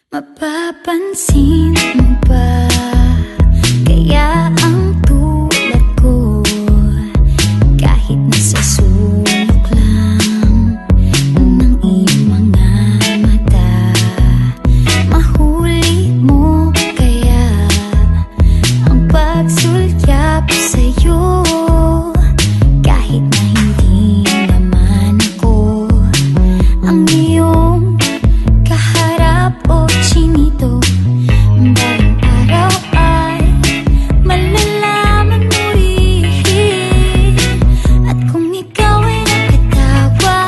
Mapapansin mo ba kaya ang tulad ko, kahit nasa sulok lang ng iyong mga mata, mahuli mo kaya ang pagsulyap sa'yo, kahit na hindi naman ako ang iyong kaharap o chinito. Bawat araw ay malalaman mo rin, at kung ikaw ay nakatawa,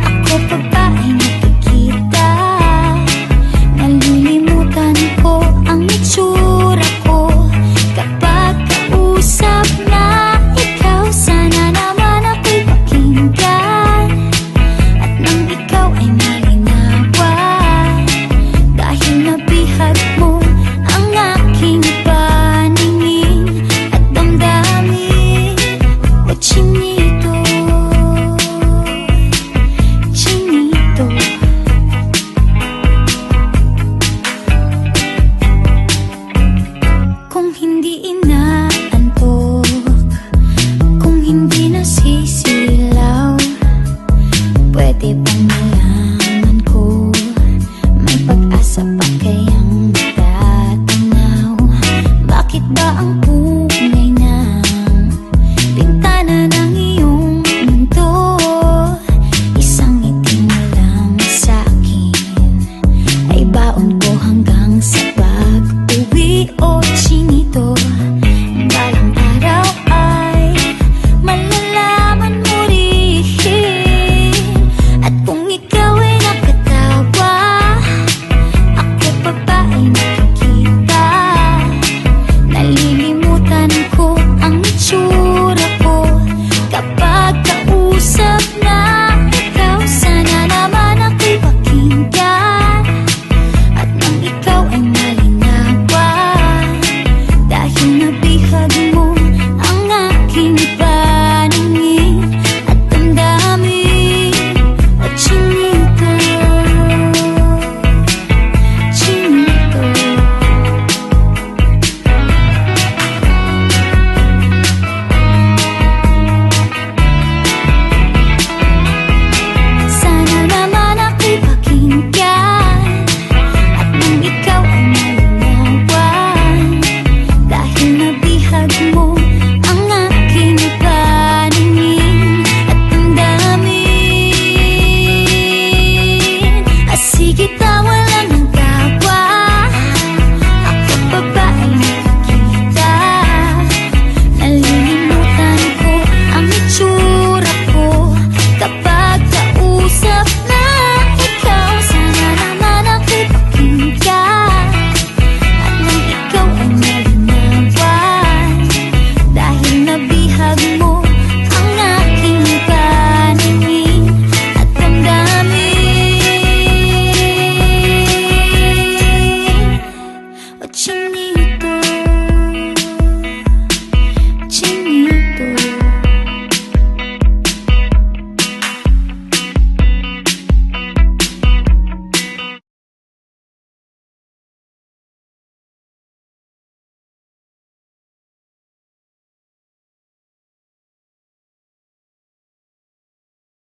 ako pa ba ay nakikita? Nalilimutan ko ang itsura ko kapag kausap na ikaw. Sana naman ako'y pakinggan, at nang ikaw ay malinawan, dahil nabihag mo ang aking paningin at damdamin. O chinito, chinito, kung hindi inaantok, kung hindi nasisilaw, pwede bang